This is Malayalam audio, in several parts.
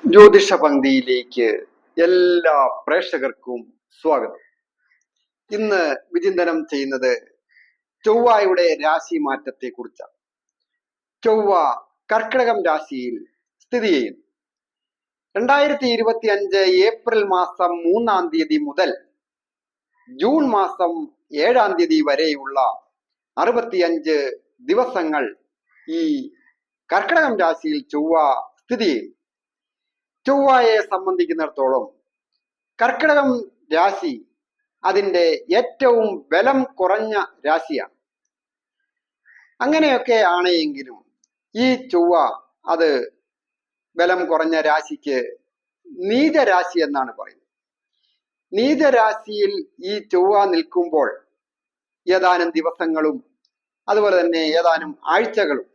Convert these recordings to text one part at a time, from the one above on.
ജ്യോതിഷ പങ്ക്തിയിലേക്ക് എല്ലാ പ്രേക്ഷകർക്കും സ്വാഗതം. ഇന്ന് വിചിന്തനം ചെയ്യുന്നത് ചൊവ്വയുടെ രാശി മാറ്റത്തെ കുറിച്ചാണ്. ചൊവ്വ കർക്കിടകം രാശിയിൽ സ്ഥിതി ചെയ്യുന്നു. 2025 ഏപ്രിൽ മാസം 3-ാം തീയതി മുതൽ ജൂൺ മാസം 7-ാം തീയതി വരെയുള്ള 65 ദിവസങ്ങൾ ഈ കർക്കിടകം രാശിയിൽ ചൊവ്വ സ്ഥിതി ചെയ്യുന്നു. ചൊവ്വയെ സംബന്ധിക്കുന്നിടത്തോളം കർക്കിടകം രാശി അതിൻ്റെ ഏറ്റവും ബലം കുറഞ്ഞ രാശിയാണ്. അങ്ങനെയൊക്കെ ആണെങ്കിലും ഈ ചൊവ്വ അത് ബലം കുറഞ്ഞ രാശിക്ക് നീചരാശി എന്നാണ് പറയുന്നത്. നീചരാശിയിൽ ഈ ചൊവ്വ നിൽക്കുമ്പോൾ ഏതാനും ദിവസങ്ങളും അതുപോലെ തന്നെ ഏതാനും ആഴ്ചകളും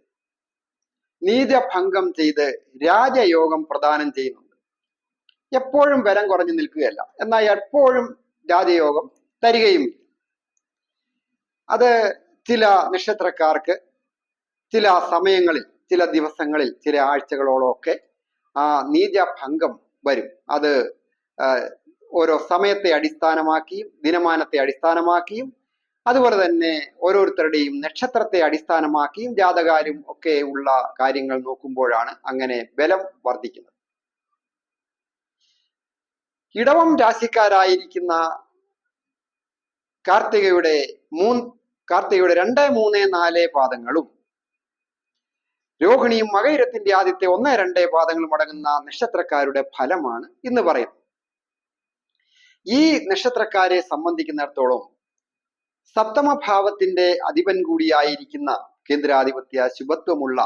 നീചഭംഗം ചെയ്ത് രാജയോഗം പ്രദാനം ചെയ്യുന്നുണ്ട്. എപ്പോഴും ബലം കുറഞ്ഞു നിൽക്കുകയല്ല, എന്നാൽ എപ്പോഴും രാജയോഗം തരികയും. അത് ചില നക്ഷത്രക്കാർക്ക് ചില സമയങ്ങളിൽ, ചില ദിവസങ്ങളിൽ, ചില ആഴ്ചകളോളമൊക്കെ ആ നീചഭംഗം വരും. അത് ഓരോ സമയത്തെ അടിസ്ഥാനമാക്കിയും ദിനമാനത്തെ അടിസ്ഥാനമാക്കിയും അതുപോലെ തന്നെ ഓരോരുത്തരുടെയും നക്ഷത്രത്തെ അടിസ്ഥാനമാക്കിയും ജാതകാരും ഒക്കെ ഉള്ള കാര്യങ്ങൾ നോക്കുമ്പോഴാണ് അങ്ങനെ ബലം വർദ്ധിക്കുന്നത്. ഇടവം രാശിക്കാരായിരിക്കുന്ന കാർത്തികയുടെ 2, 3, 4 പാദങ്ങളും രോഹിണിയും മകയിരത്തിന്റെ ആദ്യത്തെ 1, 2 പാദങ്ങളും അടങ്ങുന്ന നക്ഷത്രക്കാരുടെ ഫലമാണ് ഇന്ന് പറയുന്നത്. ഈ നക്ഷത്രക്കാരെ സംബന്ധിക്കുന്നിടത്തോളം സപ്തമഭാവത്തിന്റെ അധിപൻ കൂടിയായിരിക്കുന്ന കേന്ദ്രാധിപത്യ ശുഭത്വമുള്ള,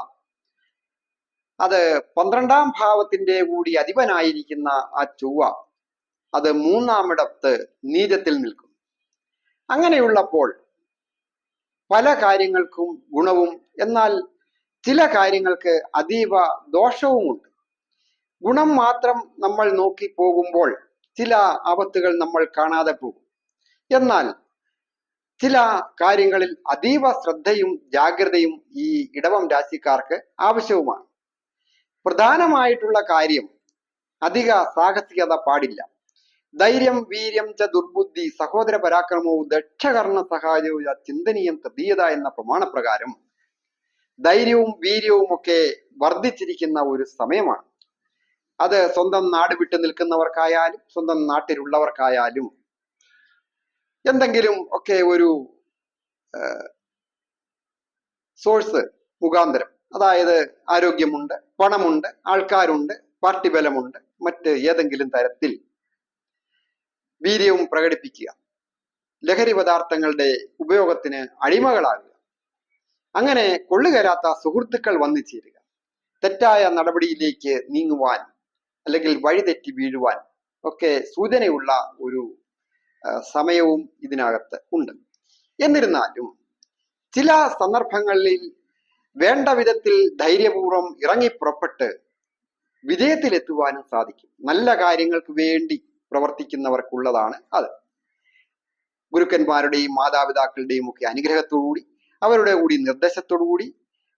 അത് 12-ാം ഭാവത്തിന്റെ കൂടി അധിപനായിരിക്കുന്ന ആ ചൊവ്വ അത് 3-ാം ഇടത്ത് നീചത്തിൽ നിൽക്കും. അങ്ങനെയുള്ളപ്പോൾ പല കാര്യങ്ങൾക്കും ഗുണവും, എന്നാൽ ചില കാര്യങ്ങൾക്ക് അതീവ ദോഷവുമുണ്ട്. ഗുണം മാത്രം നമ്മൾ നോക്കി പോകുമ്പോൾ ചില ആപത്തുകൾ നമ്മൾ കാണാതെ പോകും. എന്നാൽ ചില കാര്യങ്ങളിൽ അതീവ ശ്രദ്ധയും ജാഗ്രതയും ഈ ഇടവം രാശിക്കാർക്ക് ആവശ്യവുമാണ്. പ്രധാനമായിട്ടുള്ള കാര്യം അധിക സാഹസികത പാടില്ല. ധൈര്യം വീര്യം ച ദുർബുദ്ധി സഹോദര പരാക്രമവും ദക്ഷകർണ സഹായവും ചിന്തനീയം തദീയത എന്ന പ്രമാണപ്രകാരം ധൈര്യവും വീര്യവും ഒക്കെ വർദ്ധിച്ചിരിക്കുന്ന ഒരു സമയമാണ്. അത് സ്വന്തം നാട് വിട്ടു നിൽക്കുന്നവർക്കായാലും സ്വന്തം നാട്ടിലുള്ളവർക്കായാലും എന്തെങ്കിലും ഒക്കെ ഒരു സോഴ്സ് മുഖാന്തരം, അതായത് ആരോഗ്യമുണ്ട്, പണമുണ്ട്, ആൾക്കാരുണ്ട്, പാർട്ടി ബലമുണ്ട്, മറ്റ് ഏതെങ്കിലും തരത്തിൽ വീര്യവും പ്രകടിപ്പിക്കുക, ലഹരി പദാർത്ഥങ്ങളുടെ ഉപയോഗത്തിന് അടിമകളാകുക, അങ്ങനെ കൊള്ളുകരാത്ത സുഹൃത്തുക്കൾ വന്നു ചേരുക, തെറ്റായ നടപടിയിലേക്ക് നീങ്ങുവാൻ അല്ലെങ്കിൽ വഴിതെറ്റി വീഴുവാൻ ഒക്കെ സൂചനയുള്ള ഒരു സമയവും ഇതിനകത്ത് ഉണ്ട്. എന്നിരുന്നാലും ചില സന്ദർഭങ്ങളിൽ വേണ്ട വിധത്തിൽ ധൈര്യപൂർവ്വം ഇറങ്ങി പുറപ്പെട്ട് വിജയത്തിലെത്തുവാനും സാധിക്കും. നല്ല കാര്യങ്ങൾക്ക് വേണ്ടി പ്രവർത്തിക്കുന്നവർക്കുള്ളതാണ് അത്. ഗുരുക്കന്മാരുടെയും മാതാപിതാക്കളുടെയും ഒക്കെ അനുഗ്രഹത്തോടുകൂടി അവരുടെ കൂടി നിർദ്ദേശത്തോടുകൂടി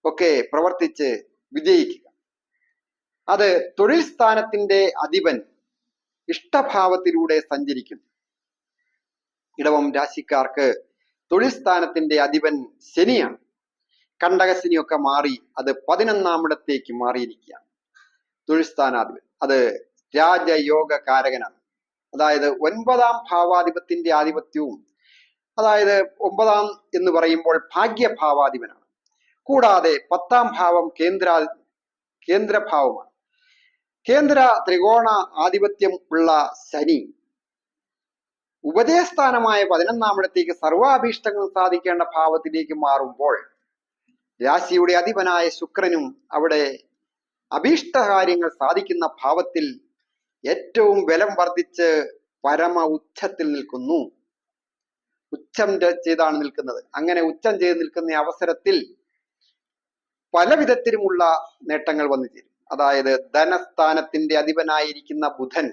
ഒക്കെ പ്രവർത്തിച്ച് വിജയിക്കുക. അത് തൊഴിൽ സ്ഥാനത്തിന്റെ അധിപൻ ഇഷ്ടഭാവത്തിലൂടെ സഞ്ചരിക്കുന്നു. ഇടവം രാശിക്കാർക്ക് തൊഴിൽ സ്ഥാനത്തിന്റെ അധിപൻ ശനിയാണ്. കണ്ടകശനിയൊക്കെ മാറി അത് 11-ാം ഇടത്തേക്ക് മാറിയിരിക്കുകയാണ്. തൊഴിൽ സ്ഥാനാധിപൻ അത് രാജയോഗ കാരകനാണ്. അതായത് 9-ാം ഭാവാധിപത്തിന്റെ ആധിപത്യവും, അതായത് 9-ാം എന്ന് പറയുമ്പോൾ ഭാഗ്യഭാവാധിപനാണ്. കൂടാതെ 10-ാം ഭാവം കേന്ദ്രഭാവമാണ്. കേന്ദ്ര ത്രികോണ ആധിപത്യം ഉള്ള ശനി ഉപജയസ്ഥാനമായ 11-ാം ഇടത്തേക്ക് സർവാഭീഷ്ടങ്ങൾ സാധിക്കേണ്ട ഭാവത്തിലേക്ക് മാറുമ്പോൾ രാശിയുടെ അധിപനായ ശുക്രനും അവിടെ അഭീഷ്ടകാര്യങ്ങൾ സാധിക്കുന്ന ഭാവത്തിൽ ഏറ്റവും ബലം വർദ്ധിച്ച് പരമ ഉച്ചത്തിൽ നിൽക്കുന്നു. ഉച്ചം ചെയ്താണ് നിൽക്കുന്നത്. അങ്ങനെ ഉച്ചം ചെയ്ത് നിൽക്കുന്ന അവസരത്തിൽ പല വിധത്തിലുമുള്ള നേട്ടങ്ങൾ വന്നു ചേരും. അതായത് ധനസ്ഥാനത്തിന്റെ അധിപനായിരിക്കുന്ന ബുധൻ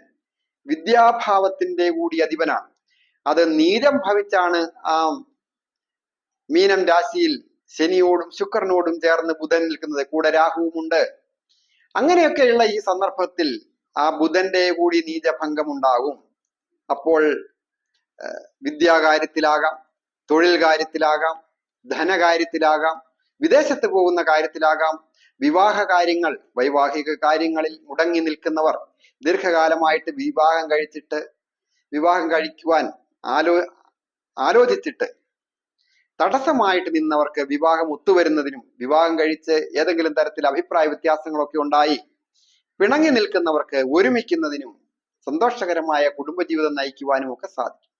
വിദ്യാഭാവത്തിന്റെ കൂടി അധിപനാണ്. അത് നീചം ഭവിച്ചാണ് ആ മീനം രാശിയിൽ ശനിയോടും ശുക്രനോടും ചേർന്ന് ബുധൻ നിൽക്കുന്നത്. കൂടെ രാഹുവുമുണ്ട്. അങ്ങനെയൊക്കെയുള്ള ഈ സന്ദർഭത്തിൽ ആ ബുധന്റെ കൂടി നീചഭംഗം ഉണ്ടാകും. അപ്പോൾ വിദ്യാകാര്യത്തിലാകാം, തൊഴിൽ കാര്യത്തിലാകാം, ധനകാര്യത്തിലാകാം, വിദേശത്ത് പോകുന്ന കാര്യത്തിലാകാം, വിവാഹ കാര്യങ്ങൾ, വൈവാഹിക കാര്യങ്ങളിൽ മുടങ്ങി നിൽക്കുന്നവർ, ദീർഘകാലമായിട്ട് വിവാഹം കഴിക്കുവാൻ ആലോചിച്ചിട്ട് തടസ്സമായിട്ട് നിന്നവർക്ക് വിവാഹം ഒത്തുവരുന്നതിനും, വിവാഹം കഴിച്ച് ഏതെങ്കിലും തരത്തിൽ അഭിപ്രായ വ്യത്യാസങ്ങളൊക്കെ ഉണ്ടായി പിണങ്ങി നിൽക്കുന്നവർക്ക് ഒരുമിക്കുന്നതിനും സന്തോഷകരമായ കുടുംബജീവിതം നയിക്കുവാനും ഒക്കെ സാധിക്കും.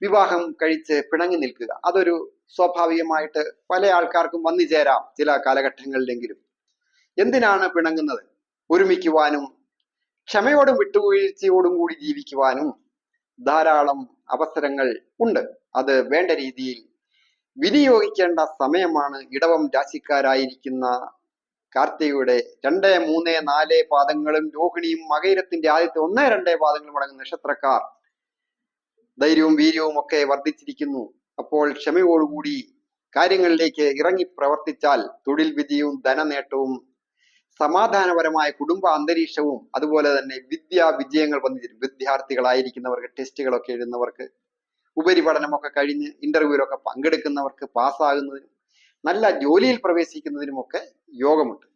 വിവാഹം കഴിച്ച് പിണങ്ങി നിൽക്കുക അതൊരു സ്വാഭാവികമായിട്ട് പല ആൾക്കാർക്കും വന്നു ചേരാം ചില കാലഘട്ടങ്ങളിലെങ്കിലും. എന്തിനാണ് പിണങ്ങുന്നത്? ഒരുമിക്കുവാനും ക്ഷമയോടും വിട്ടുവീഴ്ചയോടും കൂടി ജീവിക്കുവാനും ധാരാളം അവസരങ്ങൾ ഉണ്ട്. അത് വേണ്ട രീതിയിൽ വിനിയോഗിക്കേണ്ട സമയമാണ്. ഇടവം രാശിക്കാരായിരിക്കുന്ന കാർത്തികയുടെ 2, 3, 4 പാദങ്ങളും രോഹിണിയും മകയിരത്തിന്റെ ആദ്യത്തെ 1, 2 പാദങ്ങളും അടങ്ങുന്ന നക്ഷത്രക്കാർ ധൈര്യവും വീര്യവും ഒക്കെ വർദ്ധിച്ചിരിക്കുന്നു. അപ്പോൾ ക്ഷമയോടുകൂടി കാര്യങ്ങളിലേക്ക് ഇറങ്ങി പ്രവർത്തിച്ചാൽ തൊഴിൽ വിജയവും ധനനേട്ടവും സമാധാനപരമായ കുടുംബ അന്തരീക്ഷവും അതുപോലെ തന്നെ വിജയങ്ങൾ വന്നു ചേരും. വിദ്യാർത്ഥികളായിരിക്കുന്നവർക്ക്, ടെസ്റ്റുകളൊക്കെ എഴുതുന്നവർക്ക്, ഉപരിപഠനമൊക്കെ കഴിഞ്ഞ് ഇന്റർവ്യൂവിലൊക്കെ പങ്കെടുക്കുന്നവർക്ക് പാസ്സാകുന്നതിനും നല്ല ജോലിയിൽ പ്രവേശിക്കുന്നതിനുമൊക്കെ യോഗമുണ്ട്.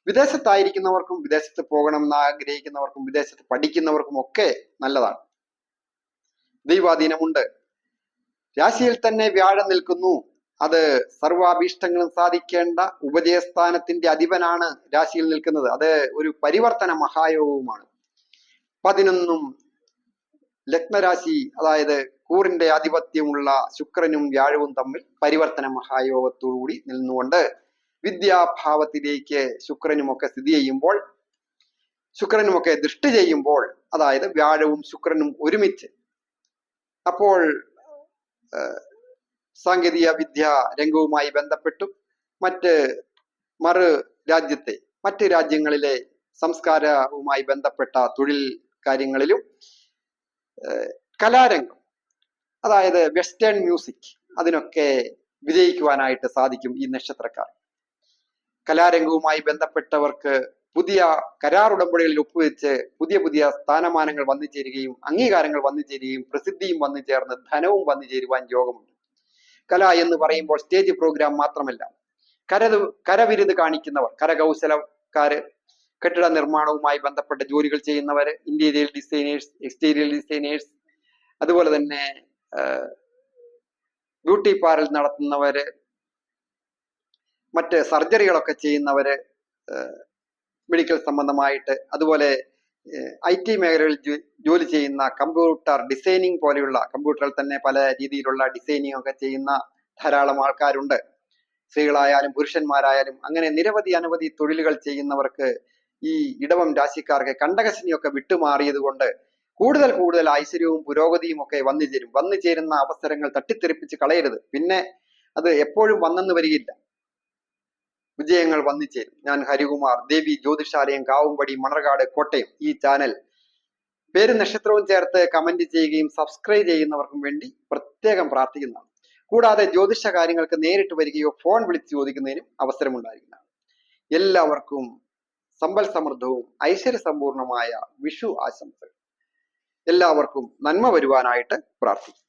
വിദേശത്തായിരിക്കുന്നവർക്കും വിദേശത്ത് പോകണം എന്ന് ആഗ്രഹിക്കുന്നവർക്കും വിദേശത്ത് പഠിക്കുന്നവർക്കും ഒക്കെ നല്ലതാണ്. ദൈവാധീനമുണ്ട്. രാശിയിൽ തന്നെ വ്യാഴം നിൽക്കുന്നു. അത് സർവാഭീഷ്ടങ്ങളും സാധിക്കേണ്ട ഉപജയസ്ഥാനത്തിന്റെ അധിപനാണ് രാശിയിൽ നിൽക്കുന്നത്. അത് ഒരു പരിവർത്തന മഹായോഗവുമാണ്. 11 ലഗ്നരാശി, അതായത് കൂറിന്റെ ആധിപത്യമുള്ള ശുക്രനും വ്യാഴവും തമ്മിൽ പരിവർത്തന മഹായോഗത്തോടുകൂടി നിന്നുകൊണ്ട് വിദ്യാഭാവത്തിലേക്ക് ശുക്രനുമൊക്കെ സ്ഥിതി ചെയ്യുമ്പോൾ, ശുക്രനുമൊക്കെ ദൃഷ്ടി ചെയ്യുമ്പോൾ, അതായത് വ്യാഴവും ശുക്രനും ഒരുമിച്ച്, അപ്പോൾ സാങ്കേതിക വിദ്യ രംഗവുമായി ബന്ധപ്പെട്ടും മറ്റ് രാജ്യങ്ങളിലെ സംസ്കാരവുമായി ബന്ധപ്പെട്ട തൊഴിൽ കാര്യങ്ങളിലും കലാരംഗം, അതായത് വെസ്റ്റേൺ മ്യൂസിക്, അതിനൊക്കെ വിജയിക്കുവാനായിട്ട് സാധിക്കും ഈ നക്ഷത്രക്കാർ. കലാരംഗവുമായി ബന്ധപ്പെട്ടവർക്ക് പുതിയ കരാർ ഉടമ്പടികളിൽ ഒപ്പുവെച്ച് പുതിയ സ്ഥാനമാനങ്ങൾ വന്നു ചേരുകയും അംഗീകാരങ്ങൾ വന്നു ചേരുകയും പ്രസിദ്ധിയും വന്നു ചേർന്ന് ധനവും വന്നു ചേരുവാൻ യോഗമുണ്ട്. കല എന്ന് പറയുമ്പോൾ സ്റ്റേജ് പ്രോഗ്രാം മാത്രമല്ല, കരവിരുത് കാണിക്കുന്നവർ, കരകൗശലക്കാര്, കെട്ടിട നിർമ്മാണവുമായി ബന്ധപ്പെട്ട ജോലികൾ ചെയ്യുന്നവര്, ഇന്റീരിയർ ഡിസൈനേഴ്സ്, എക്സ്റ്റീരിയർ ഡിസൈനേഴ്സ്, അതുപോലെ തന്നെ ബ്യൂട്ടി പാർലർ നടത്തുന്നവര്, മറ്റ് സർജറികളൊക്കെ ചെയ്യുന്നവര്, മെഡിക്കൽ സംബന്ധമായിട്ട്, അതുപോലെ IT മേഖലകളിൽ ജോലി ചെയ്യുന്ന, കമ്പ്യൂട്ടർ ഡിസൈനിങ് പോലെയുള്ള, കമ്പ്യൂട്ടറിൽ തന്നെ പല രീതിയിലുള്ള ഡിസൈനിങ് ഒക്കെ ചെയ്യുന്ന ധാരാളം ആൾക്കാരുണ്ട്. സ്ത്രീകളായാലും പുരുഷന്മാരായാലും അങ്ങനെ അനവധി തൊഴിലുകൾ ചെയ്യുന്നവർക്ക് ഈ ഇടവം രാശിക്കാർക്ക് കണ്ടകശനിയൊക്കെ വിട്ടുമാറിയത് കൊണ്ട് കൂടുതൽ ഐശ്വര്യവും പുരോഗതിയും ഒക്കെ വന്നു ചേരുന്ന അവസരങ്ങൾ തട്ടിത്തെറിപ്പിച്ച് കളയരുത്. പിന്നെ അത് എപ്പോഴും വന്നെന്ന് വരികയില്ല, വിജയങ്ങൾ വന്നു ചേരും. ഞാൻ ഹരികുമാർ, ദേവി ജ്യോതിഷാലയം, കാവുംപടി, മണർകാട്, കോട്ടയം. ഈ ചാനൽ പേരും നക്ഷത്രവും ചേർത്ത് കമന്റ് ചെയ്യുകയും സബ്സ്ക്രൈബ് ചെയ്യുന്നവർക്കും വേണ്ടി പ്രത്യേകം പ്രാർത്ഥിക്കുന്നതാണ്. കൂടാതെ ജ്യോതിഷ കാര്യങ്ങൾക്ക് നേരിട്ട് വരികയോ ഫോൺ വിളിച്ച് ചോദിക്കുന്നതിനും അവസരമുണ്ടായിരിക്കുന്നതാണ്. എല്ലാവർക്കും സമ്പൽ സമൃദ്ധവും ഐശ്വര്യസമ്പൂർണമായ വിഷു ആശംസകൾ. എല്ലാവർക്കും നന്മ വരുവാനായിട്ട് പ്രാർത്ഥിക്കും.